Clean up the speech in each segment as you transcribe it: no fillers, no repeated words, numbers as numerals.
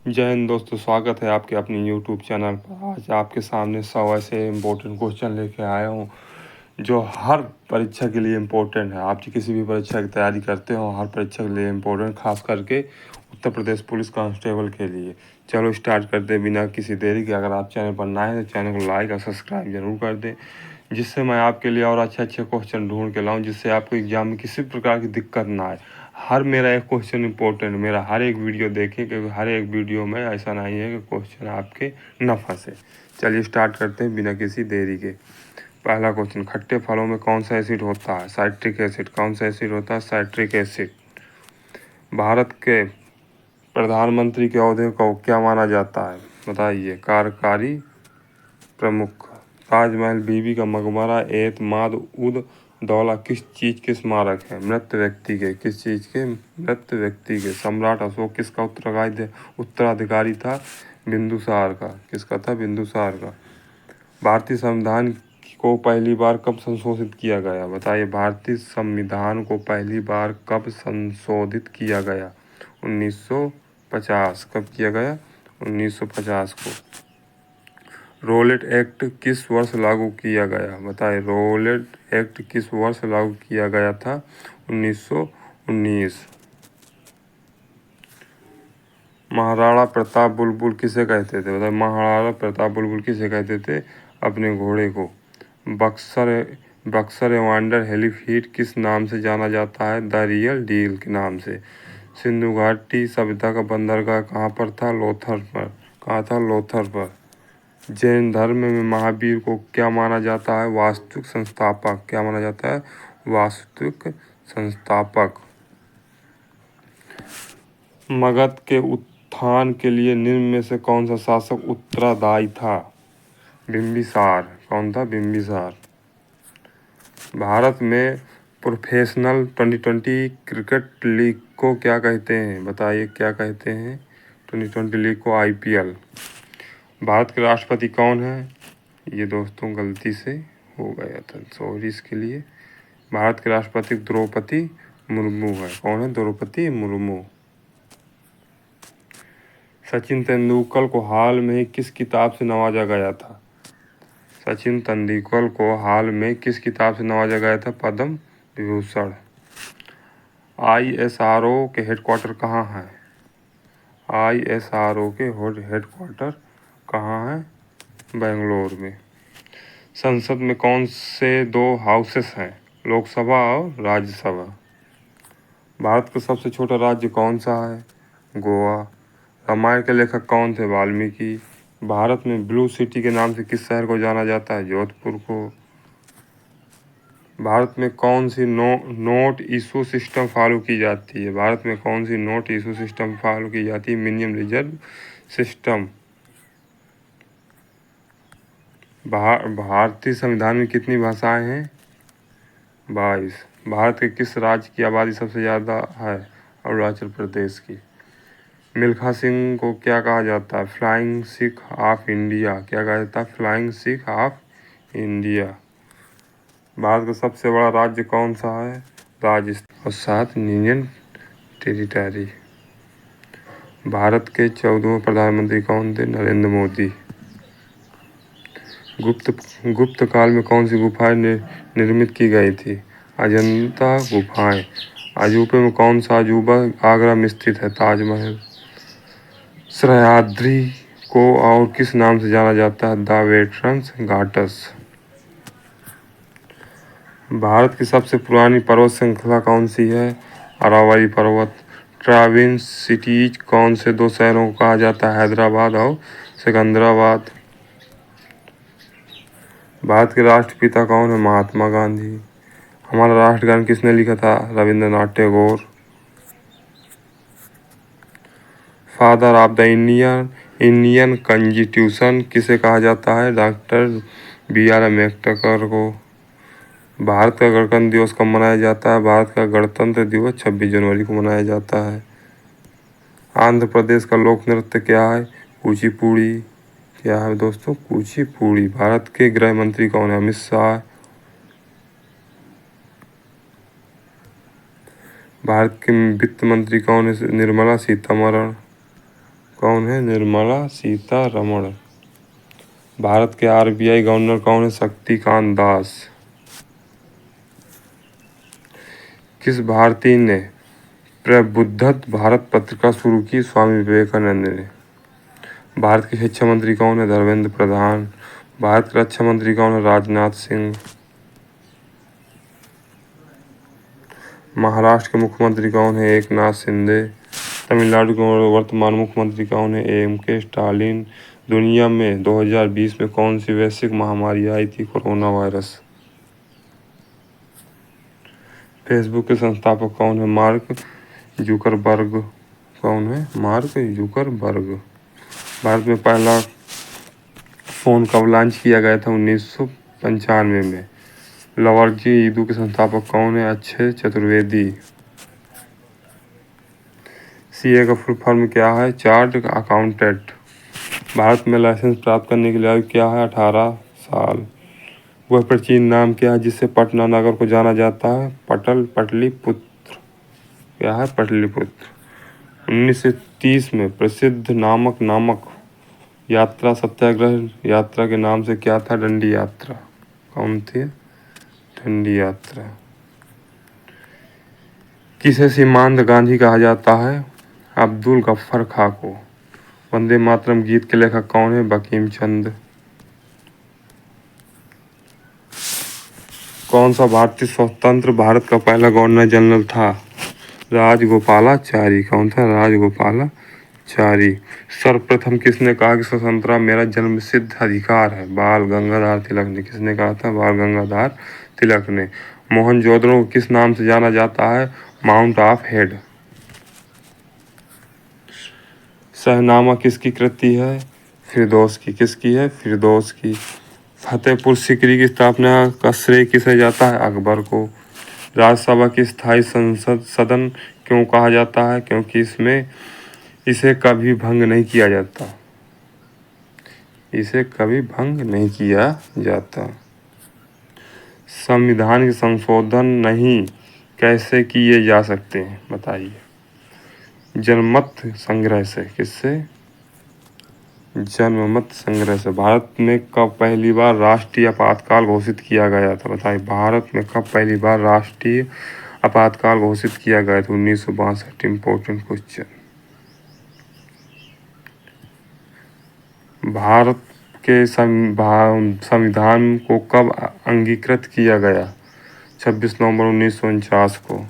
जय हिंद दोस्तों, स्वागत है आपके अपनी यूट्यूब चैनल पर। आज आपके सामने 100 ऐसे इम्पोर्टेंट क्वेश्चन लेके आया हूँ जो हर परीक्षा के लिए इम्पोर्टेंट है। आप किसी भी परीक्षा की तैयारी करते हो, हर परीक्षा के लिए इम्पोर्टेंट, खास करके उत्तर प्रदेश पुलिस कांस्टेबल के लिए। चलो स्टार्ट करते हैं बिना किसी देरी के। अगर आप चैनल पर नए हैं तो चैनल को लाइक और सब्सक्राइब जरूर कर दें, जिससे मैं आपके लिए और अच्छे अच्छे क्वेश्चन ढूंढ के लाऊं, जिससे आपको एग्जाम में किसी प्रकार की दिक्कत ना आए। हर मेरा एक क्वेश्चन इंपॉर्टेंट, मेरा हर एक वीडियो देखें, क्योंकि हर एक वीडियो में ऐसा नहीं है कि क्वेश्चन आपके न फंसे। चलिए स्टार्ट करते हैं बिना किसी देरी के। पहला क्वेश्चन, खट्टे फलों में कौन सा एसिड होता है? Citric acid. कौन सा एसिड होता है? Citric acid. भारत के प्रधानमंत्री के ओहदे को क्या माना जाता है? बताइए। कार्यकारी प्रमुख। ताजमहल, बीबी का मकबरा, एतमाद उद दौला किस चीज़ के स्मारक है? मृत व्यक्ति के। किस चीज़ के? मृत व्यक्ति के। सम्राट अशोक किसका उत्तराधिकारी था? बिंदुसार का। किसका था? बिंदुसार का। भारतीय संविधान को पहली बार कब संशोधित किया गया? बताइए। भारतीय संविधान को पहली बार कब संशोधित किया गया? 1950। कब किया गया? 1950 को। रोलेट एक्ट किस वर्ष लागू किया गया? बताइए। रोलेट एक्ट किस वर्ष लागू किया गया था? 1919। महाराणा प्रताप बुलबुल किसे कहते थे? बताइए। महाराणा प्रताप बुलबुल किसे कहते थे? अपने घोड़े को। बक्सर बक्सर एवांडर हेलीफील्ड किस नाम से जाना जाता है? द रियल डील के नाम से। सिंधु घाटी सभ्यता का बंदरगाह कहाँ पर था? लोथर पर। कहाँ था? लोथर पर। जैन धर्म में महावीर को क्या माना जाता है? वास्तविक संस्थापक। क्या माना जाता है? वास्तविक संस्थापक। मगध के उत्थान के लिए निम्न में से कौन सा शासक उत्तरदायी था? बिंबिसार। कौन था? बिंबिसार। भारत में प्रोफेशनल 2020 क्रिकेट लीग को क्या कहते हैं? बताइए। क्या कहते हैं? 2020 लीग को IPL। भारत के राष्ट्रपति कौन है? ये दोस्तों गलती से हो गया था, सॉरी इसके लिए। भारत के राष्ट्रपति द्रौपदी मुर्मू है। कौन है? द्रौपदी मुर्मू। सचिन तेंदुलकर को हाल में किस किताब से नवाजा गया था? सचिन तेंदुलकर को हाल में किस किताब से नवाजा गया था? पद्म विभूषण। ISRO के हेडक्वार्टर कहाँ है? ISRO के हेडक्वार्टर कहाँ है? बेंगलोर में। संसद में कौन से दो हाउसेस हैं? लोकसभा और राज्यसभा। भारत का सबसे छोटा राज्य कौन सा है? गोवा। रामायण के लेखक कौन थे? वाल्मीकि। भारत में ब्लू सिटी के नाम से किस शहर को जाना जाता है? जोधपुर को। भारत में कौन सी नोट इशू सिस्टम फॉलो की जाती है? भारत में कौन सी नोट इशू सिस्टम फॉलो की जाती है? Minimum reserve system. भारतीय संविधान में कितनी भाषाएं हैं? 22। भारत के किस राज्य की आबादी सबसे ज़्यादा है? अरुणाचल प्रदेश की। मिल्खा सिंह को क्या कहा जाता है? Flying Sikh of India. क्या कहा जाता है? Flying Sikh of India. Bharat का सबसे बड़ा राज्य कौन सा है? राजस्थान। और 7 यूनियन टेरिटरी। भारत के 14वें प्रधानमंत्री कौन थे? नरेंद्र मोदी। गुप्त काल में कौन सी गुफाएं निर्मित की गई थी? अजंता गुफाएं। अजूबे में कौन सा अजूबा आगरा में स्थित है? ताजमहल। सह्याद्री को और किस नाम से जाना जाता है? The veterans Ghats. भारत की सबसे पुरानी पर्वत श्रृंखला कौन सी है? अरावली पर्वत। ट्राविन सिटीज कौन से दो शहरों को कहा जाता है? हैदराबाद और सिकंदराबाद। भारत के राष्ट्रपिता कौन है? महात्मा गांधी। हमारा राष्ट्रगान किसने लिखा था? Rabindranath Tagore. Father of the Indian constitution किसे कहा जाता है? डॉक्टर BR अम्बेडकर को। भारत का गणतंत्र दिवस कब मनाया जाता है? भारत का गणतंत्र दिवस 26 जनवरी को मनाया जाता है। आंध्र प्रदेश का लोक नृत्य क्या है? कुचिपुड़ी। क्या है दोस्तों? कुचिपुड़ी। भारत के गृह मंत्री कौन है? अमित शाह। भारत के वित्त मंत्री कौन है? निर्मला सीतारमण। कौन है? निर्मला सीतारमण। भारत के RBI गवर्नर कौन है? शक्तिकांत दास। किस भारतीय ने प्रबुद्धत भारत पत्रिका शुरू की? स्वामी विवेकानंद ने। भारत के शिक्षा मंत्री कौन है? धर्मेंद्र प्रधान। भारत के रक्षा मंत्री कौन है? राजनाथ सिंह। महाराष्ट्र के मुख्यमंत्री कौन है? एकनाथ शिंदे। तमिलनाडु के वर्तमान मुख्यमंत्री कौन है? MK Stalin. दुनिया में 2020 में कौन सी वैश्विक महामारी आई थी? Corona virus. फेसबुक के संस्थापक कौन है? Mark Zuckerberg. कौन है? Mark Zuckerberg. भारत में पहला फ़ोन कब लॉन्च किया गया था? 1995 में। लवर्जी ईदू के संस्थापक कौन है? अक्षय चतुर्वेदी। CA का फुल फॉर्म क्या है? Chart accountant. भारत में लाइसेंस प्राप्त करने के लिए आयु क्या है? 18 साल। वह प्राचीन नाम क्या है जिससे पटना नगर को जाना जाता है? पटलिपुत्र। क्या है? पटलिपुत्र। 1930 में प्रसिद्ध नामक यात्रा सत्याग्रह यात्रा के नाम से क्या था? डंडी यात्रा। कौन थी? डंडी यात्रा। किसे सीमांत गांधी कहा जाता है? अब्दुल गफ्फर खां को। वंदे मातरम गीत के लेखक कौन है? बंकिम चंद्र। कौन सा भारतीय स्वतंत्र भारत का पहला गवर्नर जनरल था? राजगोपालाचारी। कौन था? राजगोपालाचारी। सर्वप्रथम किसने कहा कि स्वतंत्रता मेरा जन्मसिद्ध अधिकार है? बाल गंगाधर तिलक ने। किसने कहा था? बाल गंगाधर तिलक ने। मोहनजोदड़ो को किस नाम से जाना जाता है? Mount of head. शहनामा किसकी कृति है? फिरदौस की। किसकी है? फिरदौस की। फतेहपुर सीकरी की स्थापना का श्रेय किसे जाता है? अकबर को। राज्यसभा की स्थायी संसद सदन क्यों कहा जाता है? क्योंकि इसे कभी भंग नहीं किया जाता। इसे कभी भंग नहीं किया जाता। संविधान के संशोधन नहीं कैसे किए जा सकते हैं? बताइए। जनमत संग्रह से। किससे? जनमत संग्रह से। भारत में कब पहली बार राष्ट्रीय आपातकाल घोषित किया गया था? बताइए। भारत में कब पहली बार राष्ट्रीय आपातकाल घोषित किया गया था? 1962। Important question. भारत के संविधान को कब अंगीकृत किया गया? 26 नवंबर 1949 को।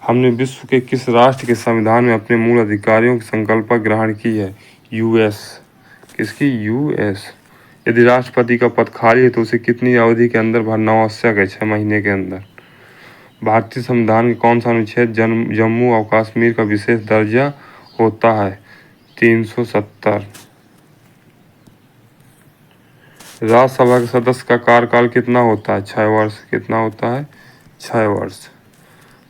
हमने विश्व के किस राष्ट्र के संविधान में अपने मूल अधिकारों की संकल्पना ग्रहण की है? US। किसकी? US। यदि राष्ट्रपति का पद खाली है तो उसे कितनी अवधि के अंदर भरना आवश्यक है? 6 महीने के अंदर। भारतीय संविधान का कौन सा अनुच्छेद जम्मू और कश्मीर का विशेष दर्जा होता है? 370। राज्यसभा के सदस्य का कार्यकाल कितना होता है? 6 वर्ष। कितना होता है? 6 वर्ष।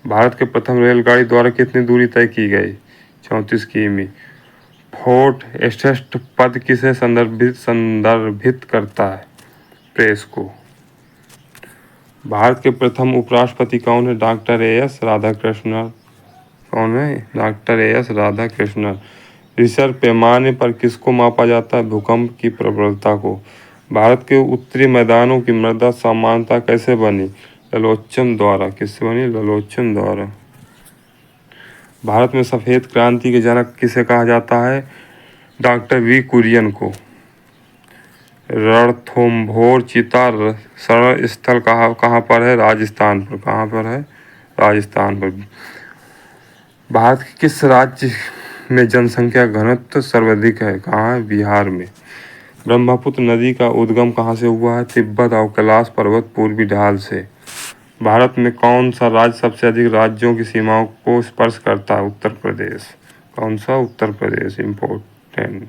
भारत के प्रथम रेलगाड़ी द्वारा कितनी दूरी तय की गई? 34 किमी। फोर्ट एस्टेट पद किसे संदर्भित करता है? प्रेस को। भारत के प्रथम उपराष्ट्रपति कौन है? Doctor AS Radhakrishnan. कौन है? Doctor AS Radhakrishnan. रिक्टर पैमाने पर किसको मापा जाता है? भूकंप की प्रबलता को। भारत के उत्तरी मैदानों की मृदा समानता कैसे बनी? ललोचन द्वारा। किससे बनी? ललोचन द्वारा। भारत में सफ़ेद क्रांति के जनक किसे कहा जाता है? डॉक्टर V कुरियन को। रणथंभौर चीता शरण स्थल कहाँ पर है? राजस्थान पर। कहाँ पर है? राजस्थान पर। भारत के किस राज्य में जनसंख्या घनत्व सर्वाधिक है? कहाँ है? बिहार में। ब्रह्मपुत्र नदी का उद्गम कहाँ से हुआ है? तिब्बत और कैलाश पर्वत पूर्वी ढाल से। भारत में कौन सा राज्य सबसे अधिक राज्यों की सीमाओं को स्पर्श करता है? उत्तर प्रदेश। कौन सा? उत्तर प्रदेश। इम्पोर्टेंट।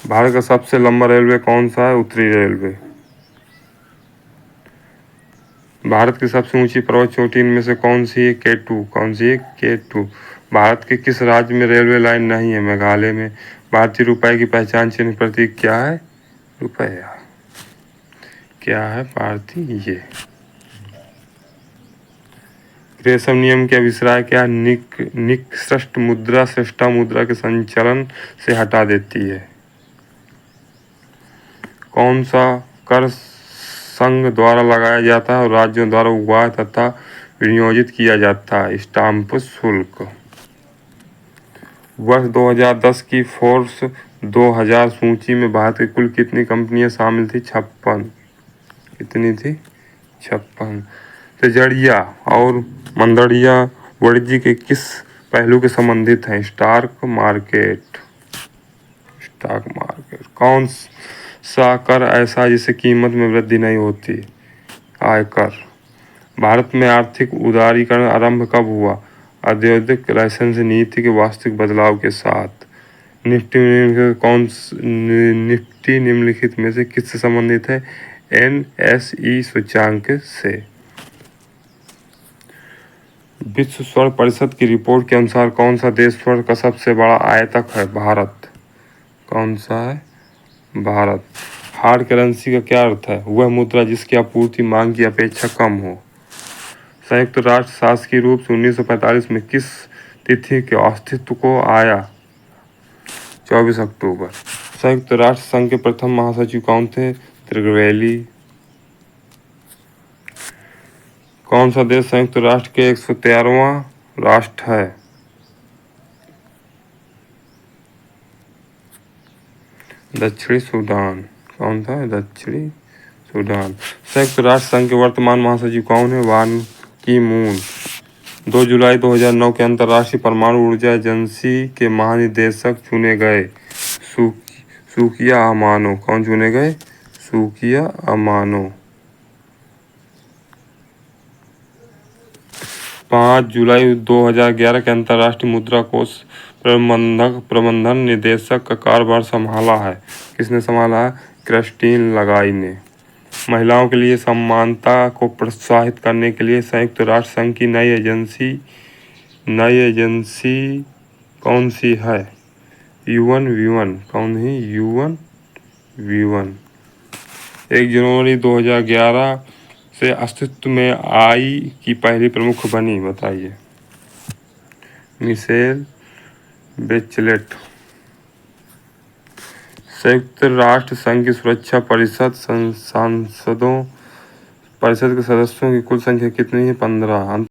भारत का सबसे लंबा रेलवे कौन सा है? उत्तरी रेलवे। भारत की सबसे ऊंची पर्वत चोटी इनमें से कौन सी है? K2। कौन सी है? K2। भारत के किस राज्य में रेलवे लाइन नहीं है? मेघालय में। भारतीय रुपये की पहचान चिन्ह प्रतीक क्या है? रुपया। क्या है? भारतीय। ग्रेशम नियम के अभिप्राय क्या? निकृष्ट मुद्रा श्रेष्ठ मुद्रा के संचलन से हटा देती है। कौन सा कर संघ द्वारा लगाया जाता है और राज्यों द्वारा उगाया तथा विनियोजित किया जाता है? स्टाम्प शुल्क। वर्ष 2010 की फोर्ब्स 2000 सूची में भारत की कुल कितनी कंपनियां शामिल थी? 56। कितनी थी? 56। तेजड़िया और मंदड़िया वाणिज्य के किस पहलू के संबंधित हैं? Stock market. कौन सा कर ऐसा जिससे कीमत में वृद्धि नहीं होती? आयकर। भारत में आर्थिक उदारीकरण आरंभ कब हुआ? औद्योगिक लाइसेंस नीति के वास्तविक बदलाव के साथ। निफ्टी निम्नलिखित में से किससे संबंधित है? NSE सूचकांक से। विश्व स्वर्ण परिषद की रिपोर्ट के अनुसार कौन सा देश स्वर्ण का सबसे बड़ा आयातक है? भारत। कौन सा है? भारत। हार्ड करेंसी का क्या अर्थ है? वह मुद्रा जिसकी आपूर्ति मांग की अपेक्षा कम हो। संयुक्त राष्ट्र शासकीय रूप से 1945 में किस तिथि के अस्तित्व को आया? 24 अक्टूबर। संयुक्त राष्ट्र संघ के प्रथम महासचिव कौन थे? त्रिगर्वेली। कौन सा देश संयुक्त राष्ट्र के 113वां राष्ट्र है? दक्षिणी सूडान। कौन था? दक्षिणी सूडान। संयुक्त राष्ट्र संघ के वर्तमान महासचिव कौन है? बान की मून। 2 जुलाई 2009 के अंतर्राष्ट्रीय परमाणु ऊर्जा एजेंसी के महानिदेशक चुने गए? सुकिया अमानो। कौन चुने गए? सुकिया अमानो। 5 जुलाई 2011 के अंतर्राष्ट्रीय मुद्रा कोष प्रबंधन निदेशक का कार्यभार संभाला है? किसने संभाला है? क्रिस्टीन लगाई ने। महिलाओं के लिए समानता को प्रोत्साहित करने के लिए संयुक्त राष्ट्र संघ की नई एजेंसी कौन सी है? UN-WIWAN। कौन है? UN-WIWAN। 1 जनवरी 2011 से अस्तित्व में आई की पहली प्रमुख बनी? बताइए। मिशेल बेचलेट। संयुक्त राष्ट्र संघ की सुरक्षा परिषद के सदस्यों की कुल संख्या कितनी है? 15।